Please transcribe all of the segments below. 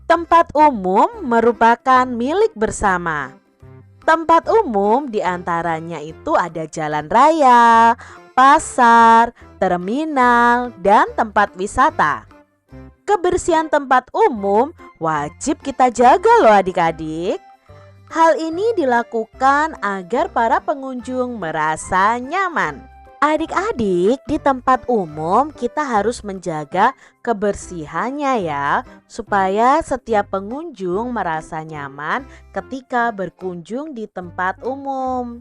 Tempat umum merupakan milik bersama. Tempat umum diantaranya itu ada jalan raya, pasar, terminal, dan tempat wisata. Kebersihan tempat umum wajib kita jaga loh adik-adik. Hal ini dilakukan agar para pengunjung merasa nyaman. Adik-adik, di tempat umum kita harus menjaga kebersihannya ya, supaya setiap pengunjung merasa nyaman ketika berkunjung di tempat umum.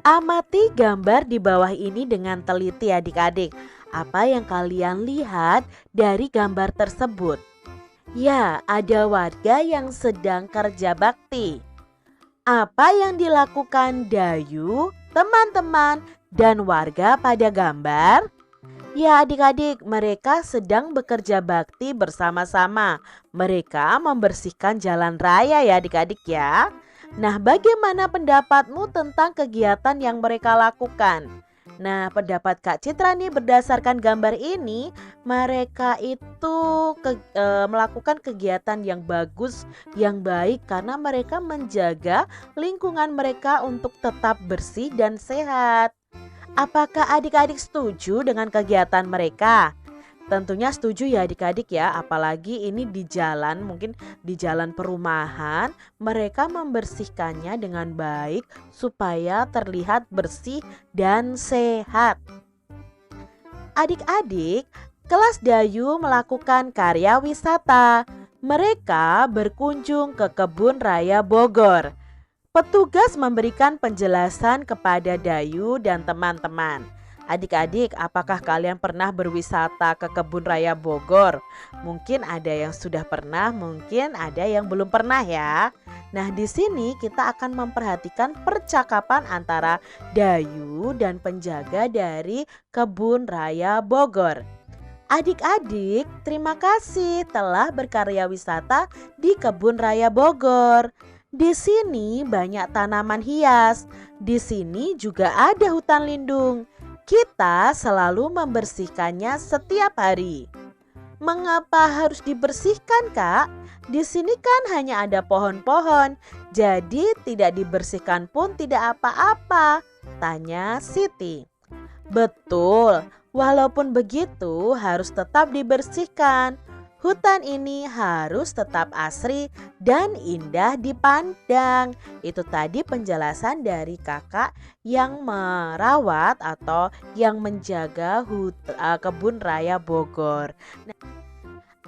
Amati gambar di bawah ini dengan teliti adik-adik. Apa yang kalian lihat dari gambar tersebut? Ya, ada warga yang sedang kerja bakti. Apa yang dilakukan Dayu, teman-teman, dan warga pada gambar? Ya adik-adik, mereka sedang bekerja bakti bersama-sama. Mereka membersihkan jalan raya ya adik-adik ya. Nah, bagaimana pendapatmu tentang kegiatan yang mereka lakukan? Nah, pendapat Kak Citra nih berdasarkan gambar ini, mereka itu melakukan kegiatan yang bagus, yang baik karena mereka menjaga lingkungan mereka untuk tetap bersih dan sehat. Apakah adik-adik setuju dengan kegiatan mereka? Tentunya setuju ya adik-adik ya, apalagi ini di jalan, mungkin di jalan perumahan, mereka membersihkannya dengan baik supaya terlihat bersih dan sehat. Adik-adik, kelas Dayu melakukan karya wisata. Mereka berkunjung ke Kebun Raya Bogor. Petugas memberikan penjelasan kepada Dayu dan teman-teman. Adik-adik, apakah kalian pernah berwisata ke Kebun Raya Bogor? Mungkin ada yang sudah pernah, mungkin ada yang belum pernah ya. Nah, di sini kita akan memperhatikan percakapan antara Dayu dan penjaga dari Kebun Raya Bogor. Adik-adik, terima kasih telah berkarya wisata di Kebun Raya Bogor. Di sini banyak tanaman hias. Di sini juga ada hutan lindung. Kita selalu membersihkannya setiap hari. Mengapa harus dibersihkan, Kak? Di sini kan hanya ada pohon-pohon, jadi tidak dibersihkan pun tidak apa-apa, tanya Siti. Betul, walaupun begitu harus tetap dibersihkan. Hutan ini harus tetap asri dan indah dipandang. Itu tadi penjelasan dari kakak yang merawat atau yang menjaga Kebun Raya Bogor. Nah,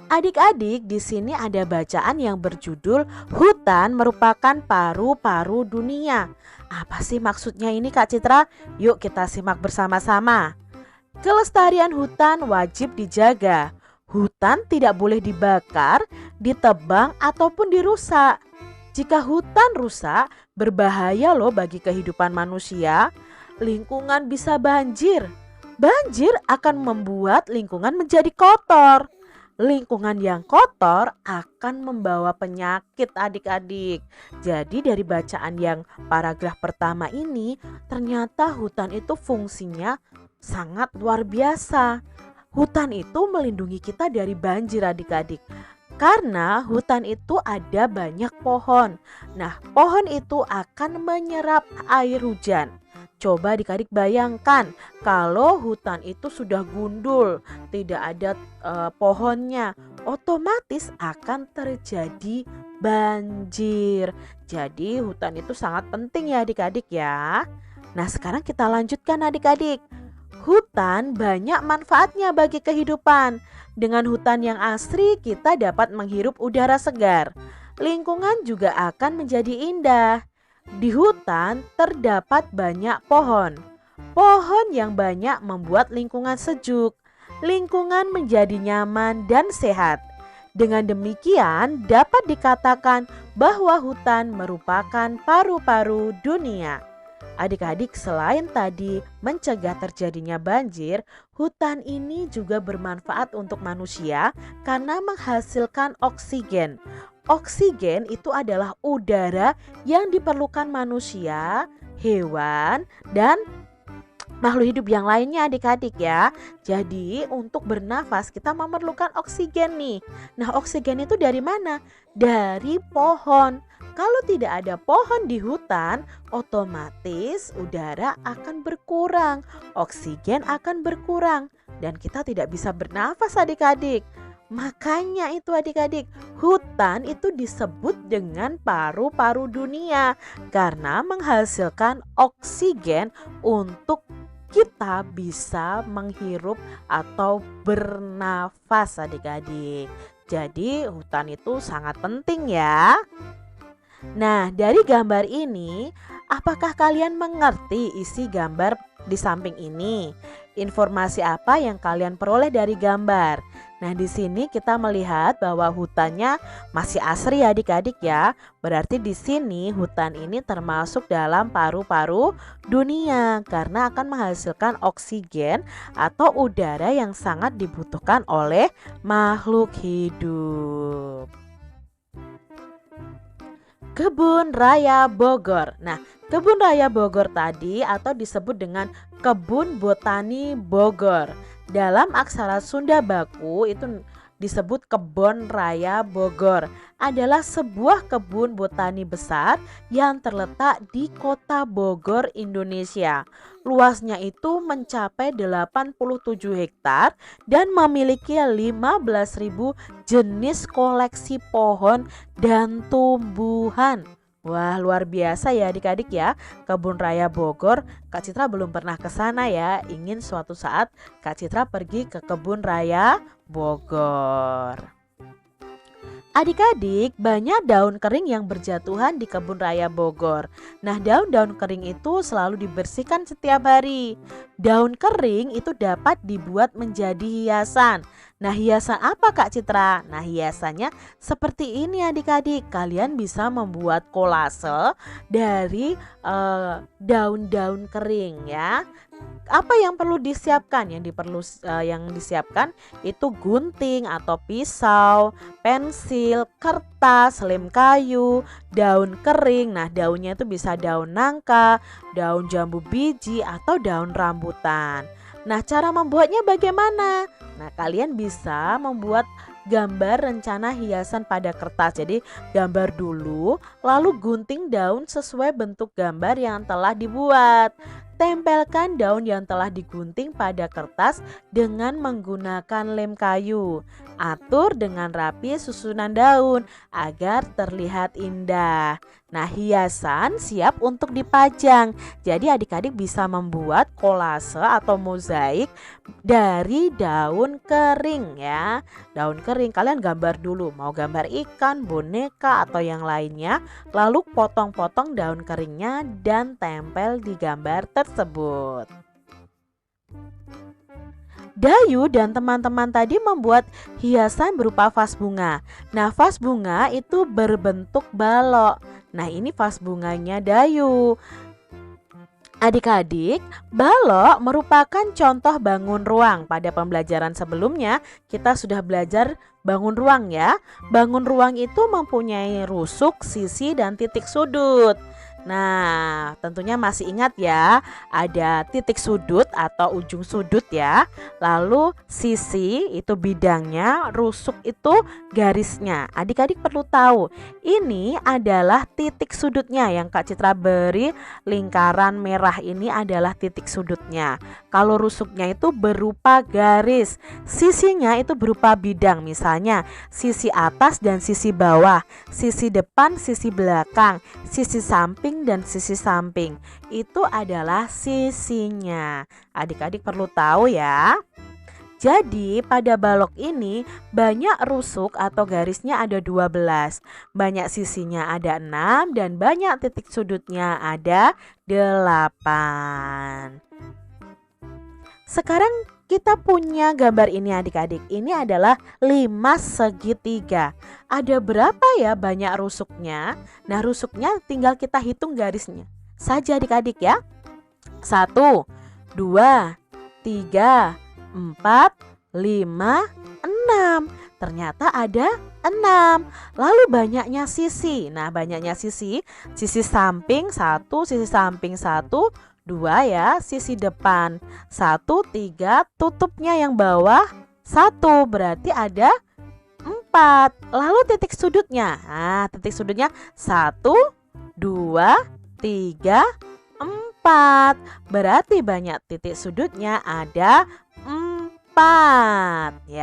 adik-adik, di sini ada bacaan yang berjudul Hutan Merupakan Paru-Paru Dunia. Apa sih maksudnya ini Kak Citra? Yuk kita simak bersama-sama. Kelestarian hutan wajib dijaga. Hutan tidak boleh dibakar, ditebang, ataupun dirusak. Jika hutan rusak, berbahaya loh bagi kehidupan manusia. Lingkungan bisa banjir. Banjir akan membuat lingkungan menjadi kotor. Lingkungan yang kotor akan membawa penyakit adik-adik. Jadi dari bacaan yang paragraf pertama ini, ternyata hutan itu fungsinya sangat luar biasa. Hutan itu melindungi kita dari banjir adik-adik. Karena hutan itu ada banyak pohon. Nah, pohon itu akan menyerap air hujan. Coba adik-adik bayangkan kalau hutan itu sudah gundul, tidak ada pohonnya, otomatis akan terjadi banjir. Jadi hutan itu sangat penting ya adik-adik ya. Nah, sekarang kita lanjutkan adik-adik. Hutan banyak manfaatnya bagi kehidupan. Dengan hutan yang asri kita dapat menghirup udara segar. Lingkungan juga akan menjadi indah. Di hutan terdapat banyak pohon. Pohon yang banyak membuat lingkungan sejuk. Lingkungan menjadi nyaman dan sehat. Dengan demikian dapat dikatakan bahwa hutan merupakan paru-paru dunia. Adik-adik, selain tadi mencegah terjadinya banjir, hutan ini juga bermanfaat untuk manusia karena menghasilkan oksigen. Oksigen itu adalah udara yang diperlukan manusia, hewan, dan makhluk hidup yang lainnya adik-adik ya. Jadi untuk bernafas kita memerlukan oksigen nih. Nah, oksigen itu dari mana? Dari pohon. Kalau tidak ada pohon di hutan, otomatis udara akan berkurang, oksigen akan berkurang, dan kita tidak bisa bernafas adik-adik. Makanya itu adik-adik, hutan itu disebut dengan paru-paru dunia karena menghasilkan oksigen untuk kita bisa menghirup atau bernafas adik-adik. Jadi hutan itu sangat penting ya. Nah, dari gambar ini, apakah kalian mengerti isi gambar di samping ini? Informasi apa yang kalian peroleh dari gambar? Nah, di sini kita melihat bahwa hutannya masih asri adik-adik ya. Berarti di sini hutan ini termasuk dalam paru-paru dunia karena akan menghasilkan oksigen atau udara yang sangat dibutuhkan oleh makhluk hidup. Kebun Raya Bogor. Nah, Kebun Raya Bogor tadi atau disebut dengan Kebun Botani Bogor. Dalam aksara Sunda Baku itu disebut Kebun Raya Bogor. Adalah sebuah kebun botani besar yang terletak di Kota Bogor, Indonesia. Luasnya itu mencapai 87 hektar dan memiliki 15.000 jenis koleksi pohon dan tumbuhan. Wah, luar biasa ya adik-adik ya. Kebun Raya Bogor, Kak Citra belum pernah ke sana ya. Ingin suatu saat Kak Citra pergi ke Kebun Raya Bogor. Adik-adik, banyak daun kering yang berjatuhan di Kebun Raya Bogor. Nah, daun-daun kering itu selalu dibersihkan setiap hari. Daun kering itu dapat dibuat menjadi hiasan. Nah, hiasan apa Kak Citra? Nah, hiasannya seperti ini adik-adik. Kalian bisa membuat kolase dari daun-daun kering ya. Apa yang perlu disiapkan? Yang disiapkan itu gunting atau pisau, pensil, kertas, lem kayu, daun kering. Nah, daunnya itu bisa daun nangka, daun jambu biji atau daun rambutan. Nah, cara membuatnya bagaimana? Nah, kalian bisa membuat gambar rencana hiasan pada kertas. Jadi, gambar dulu, lalu gunting daun sesuai bentuk gambar yang telah dibuat. Tempelkan daun yang telah digunting pada kertas dengan menggunakan lem kayu. Atur dengan rapi susunan daun agar terlihat indah. Nah, hiasan siap untuk dipajang. Jadi adik-adik bisa membuat kolase atau mozaik dari daun kering ya. Daun kering kalian gambar dulu, mau gambar ikan, boneka atau yang lainnya. Lalu potong-potong daun keringnya dan tempel di gambar tersebut. Dayu dan teman-teman tadi membuat hiasan berupa vas bunga. Nah, vas bunga itu berbentuk balok. Nah, ini vas bunganya Dayu. Adik-adik, balok merupakan contoh bangun ruang. Pada pembelajaran sebelumnya kita sudah belajar bangun ruang ya. Bangun ruang itu mempunyai rusuk, sisi, dan titik sudut. Nah, tentunya masih ingat ya, ada titik sudut atau ujung sudut ya. Lalu sisi itu bidangnya, rusuk itu garisnya. Adik-adik perlu tahu, ini adalah titik sudutnya yang Kak Citra beri lingkaran merah ini adalah titik sudutnya. Kalau rusuknya itu berupa garis, sisinya itu berupa bidang, misalnya sisi atas dan sisi bawah, sisi depan, sisi belakang, sisi samping dan sisi samping. Itu adalah sisinya. Adik-adik perlu tahu ya. Jadi pada balok ini banyak rusuk atau garisnya ada 12. Banyak sisinya ada 6 dan banyak titik sudutnya ada 8. Sekarang kita punya gambar ini adik-adik. Ini adalah 5 segitiga. Ada berapa ya banyak rusuknya? Nah, rusuknya tinggal kita hitung garisnya saja adik-adik ya. 1, 2, 3, 4, 5, 6. Ternyata ada 6. Lalu banyaknya sisi. Nah, banyaknya sisi samping 1, sisi samping 1, 2 ya, sisi depan. 1, 3, tutupnya yang bawah 1, berarti ada 4. Lalu titik sudutnya. Nah, titik sudutnya 1, 2, 3, 4. Berarti banyak titik sudutnya ada 4 ya.